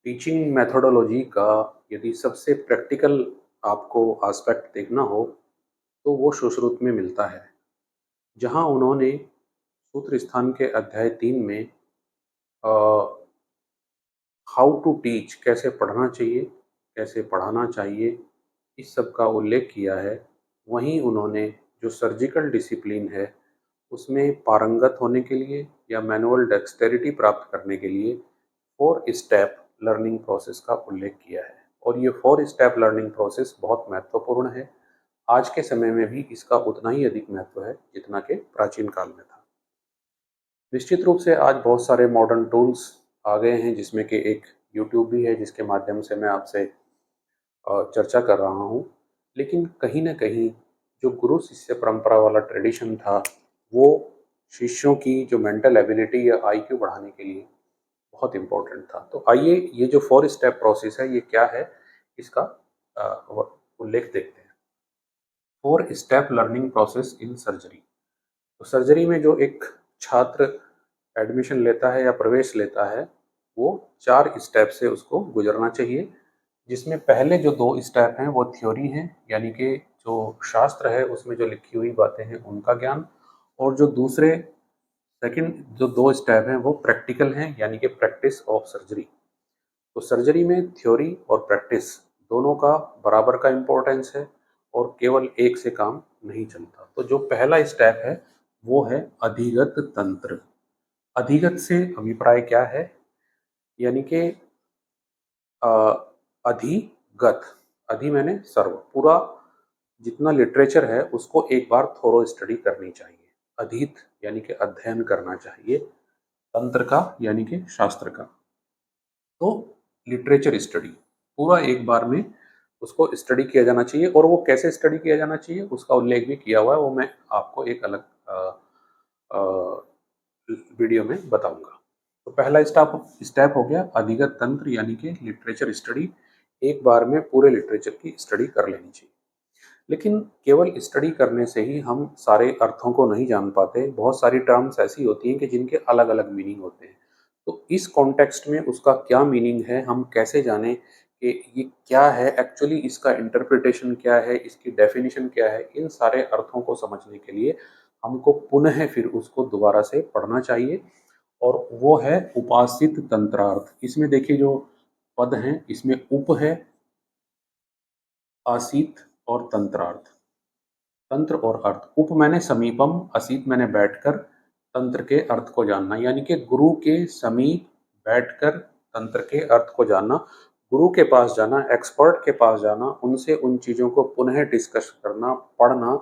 Teaching methodology का यदि सबसे प्रैक्टिकल आपको एस्पेक्ट देखना हो तो वो सुश्रुत में मिलता है, जहाँ उन्होंने सूत्र स्थान के अध्याय 3 में हाउ टू टीच, कैसे पढ़ना चाहिए, कैसे पढ़ाना चाहिए, इस सब का उल्लेख किया है। वहीं उन्होंने जो सर्जिकल डिसिप्लिन है उसमें पारंगत होने के लिए या मैनुअल डेक्सटेरिटी प्राप्त करने के लिए 4 स्टेप लर्निंग प्रोसेस का उल्लेख किया है। और ये 4 स्टेप लर्निंग प्रोसेस बहुत महत्वपूर्ण है। आज के समय में भी इसका उतना ही अधिक महत्व है जितना कि प्राचीन काल में था। निश्चित रूप से आज बहुत सारे मॉडर्न टूल्स आ गए हैं, जिसमें कि एक यूट्यूब भी है जिसके माध्यम से मैं आपसे चर्चा कर रहा हूँ। लेकिन कहीं न कहीं जो गुरु शिष्य परंपरा वाला ट्रेडिशन था, वो शिष्यों की जो मेंटल एबिलिटी या आईक्यू बढ़ाने के लिए बहुत इम्पोर्टेंट था। तो आइए ये जो 4 स्टेप प्रोसेस है ये क्या है, इसका उल्लेख देखते हैं। 4 step learning process in surgery. तो सर्जरी में जो एक छात्र एडमिशन लेता है या प्रवेश लेता है, वो 4 स्टेप से उसको गुजरना चाहिए, जिसमें पहले जो 2 स्टेप हैं वो थ्योरी हैं, यानी कि जो शास्त्र है उसमें जो लिखी हुई बातें हैं उनका ज्ञान, और जो दूसरे सेकंड जो 2 स्टेप हैं वो प्रैक्टिकल हैं, यानी कि प्रैक्टिस ऑफ सर्जरी। तो सर्जरी में थ्योरी और प्रैक्टिस दोनों का बराबर का इम्पोर्टेंस है और केवल एक से काम नहीं चलता। तो जो पहला स्टेप है वो है अधिगत तंत्र। अधिगत से अभिप्राय क्या है, यानी कि अधिगत, अधि मैंने सर्व, पूरा जितना लिटरेचर है उसको एक बार थोरो स्टडी करनी चाहिए। अधीत यानी कि अध्ययन करना चाहिए, तंत्र का यानी कि शास्त्र का। तो लिटरेचर स्टडी पूरा एक बार में उसको स्टडी किया जाना चाहिए, और वो कैसे स्टडी किया जाना चाहिए उसका उल्लेख भी किया हुआ है, वो मैं आपको एक अलग वीडियो में बताऊंगा। तो पहला स्टेप स्टेप हो गया अधिगत तंत्र, यानी कि लिटरेचर स्टडी। एक बार में पूरे लिटरेचर की स्टडी कर लेनी चाहिए। लेकिन केवल स्टडी करने से ही हम सारे अर्थों को नहीं जान पाते। बहुत सारी टर्म्स ऐसी होती हैं कि जिनके अलग अलग मीनिंग होते हैं। तो इस कॉन्टेक्स्ट में उसका क्या मीनिंग है, हम कैसे जानें कि ये क्या है एक्चुअली, इसका इंटरप्रिटेशन क्या है, इसकी डेफिनेशन क्या है। इन सारे अर्थों को समझने के लिए हमको पुनः फिर उसको दोबारा से पढ़ना चाहिए, और वो है उपासित तंत्रार्थ। इसमें देखिए जो पद हैं, इसमें उप है, आसीत और तंत्रार्थ। तंत्र और अर्थ। उप मैंने समीपम, असीत मैंने बैठकर, तंत्र के अर्थ को जानना, यानी कि गुरु के समीप बैठकर तंत्र के अर्थ को जानना, गुरु के पास जाना, एक्सपर्ट के पास जाना, उनसे उन चीज़ों को पुनः डिस्कस करना, पढ़ना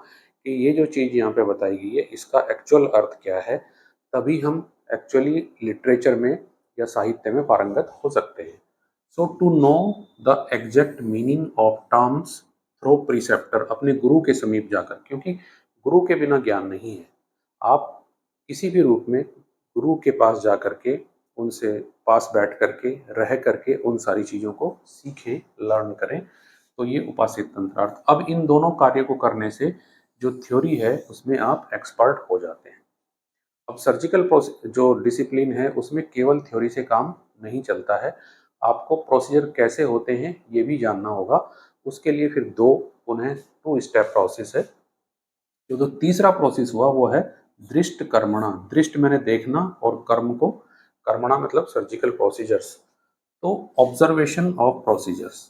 कि ये जो चीज़ यहाँ पे बताई गई है इसका एक्चुअल अर्थ क्या है। तभी हम एक्चुअली लिटरेचर में या साहित्य में पारंगत हो सकते हैं। So to know the exact meaning of terms through preceptor, अपने गुरु के समीप जाकर, क्योंकि गुरु के बिना ज्ञान नहीं है। आप किसी भी रूप में गुरु के पास जा करके, उनसे पास बैठ करके, रह करके उन सारी चीज़ों को सीखें, लर्न करें। तो ये उपासित तंत्रार्थ। अब इन दोनों कार्य को करने से जो थ्योरी है उसमें आप एक्सपर्ट हो जाते हैं। अब सर्जिकल जो डिसिप्लिन है उसमें केवल थ्योरी से काम नहीं चलता है, आपको प्रोसीजर कैसे होते हैं ये भी जानना होगा। उसके लिए फिर पुनः 2 स्टेप प्रोसेस है। जो तीसरा प्रोसेस हुआ वो है दृष्ट कर्मणा। दृष्ट मैंने देखना, और कर्म को, कर्मणा मतलब सर्जिकल प्रोसीजर्स। तो ऑब्जर्वेशन ऑफ प्रोसीजर्स,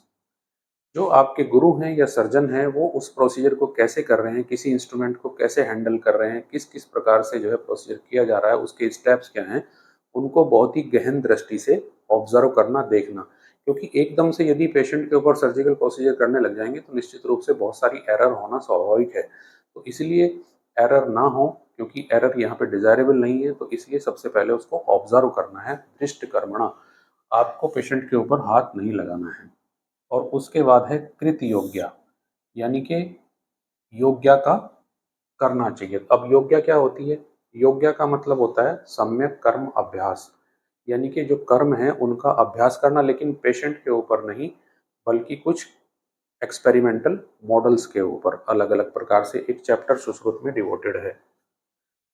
जो आपके गुरु हैं या सर्जन हैं वो उस प्रोसीजर को कैसे कर रहे हैं, किसी इंस्ट्रूमेंट को कैसे हैंडल कर रहे हैं, किस किस प्रकार से जो है प्रोसीजर किया जा रहा है, उसके स्टेप्स क्या हैं, उनको बहुत ही गहन दृष्टि से ऑब्जर्व करना, देखना। क्योंकि एकदम से यदि पेशेंट के ऊपर सर्जिकल प्रोसीजर करने लग जाएंगे तो निश्चित रूप से बहुत सारी एरर होना स्वाभाविक है। तो इसलिए एरर ना हो, क्योंकि एरर यहाँ पे डिजायरेबल नहीं है, तो इसलिए सबसे पहले उसको ऑब्जर्व करना है, दृष्ट कर्मणा। आपको पेशेंट के ऊपर हाथ नहीं लगाना है। और उसके बाद है कृत योग्या, यानी कि योग्या का करना चाहिए। अब योग्या क्या होती है? योग्या का मतलब होता है सम्यक कर्म अभ्यास, यानी कि जो कर्म है उनका अभ्यास करना, लेकिन पेशेंट के ऊपर नहीं, बल्कि कुछ एक्सपेरिमेंटल मॉडल्स के ऊपर। अलग अलग प्रकार से एक चैप्टर सुश्रुत में डिवोटेड है।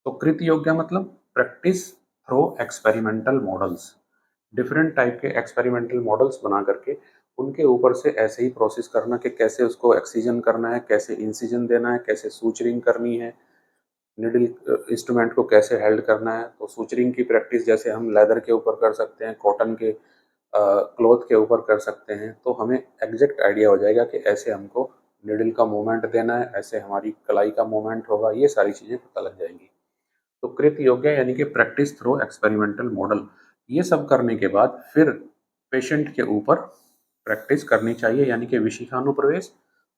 तो कृत योग्या मतलब practice through experimental models. Different type के एक्सपेरिमेंटल मॉडल्स बना करके उनके ऊपर से ऐसे ही प्रोसेस करना कि कैसे उसको एक्सीजन करना है, कैसे इंसिजन देना है, कैसे सूचरिंग करनी है, निडल इंस्ट्रूमेंट को कैसे हेल्ड करना है। तो सूचरिंग की प्रैक्टिस जैसे हम लेदर के ऊपर कर सकते हैं, कॉटन के क्लॉथ के ऊपर कर सकते हैं, तो हमें एग्जैक्ट आइडिया हो जाएगा कि ऐसे हमको निडल का मूवमेंट देना है, ऐसे हमारी कलाई का मूवमेंट होगा, ये सारी चीज़ें पता लग जाएंगी। तो कृत योग्य यानी कि प्रैक्टिस थ्रू एक्सपेरिमेंटल मॉडल, ये सब करने के बाद फिर पेशेंट के ऊपर प्रैक्टिस करनी चाहिए, यानी कि विशिखानुप्रवेश।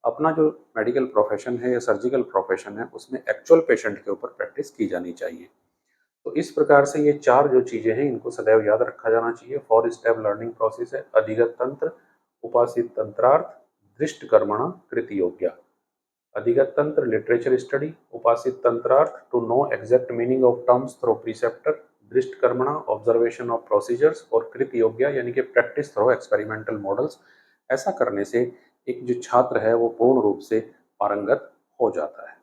अपना जो मेडिकल प्रोफेशन है या सर्जिकल प्रोफेशन है उसमें एक्चुअल पेशेंट के ऊपर प्रैक्टिस की जानी चाहिए। तो इस प्रकार से ये चार जो चीजें हैं इनको सदैव याद रखा जाना चाहिए। 4 स्टेप लर्निंग प्रोसेस है: अधिगत तंत्र, उपासित तंत्रार्थ, दृष्ट कर्मणा, कृत योग्य। अधिगत तंत्र लिटरेचर स्टडी, उपासित तंत्रार्थ to know exact meaning of terms through preceptor, दृष्ट कर्मणा ऑब्जर्वेशन ऑफ प्रोसीजर्स, और कृत योग्य यानी कि प्रैक्टिस थ्रू एक्सपेरिमेंटल मॉडल्स। ऐसा करने से एक जो छात्र है वो पूर्ण रूप से पारंगत हो जाता है।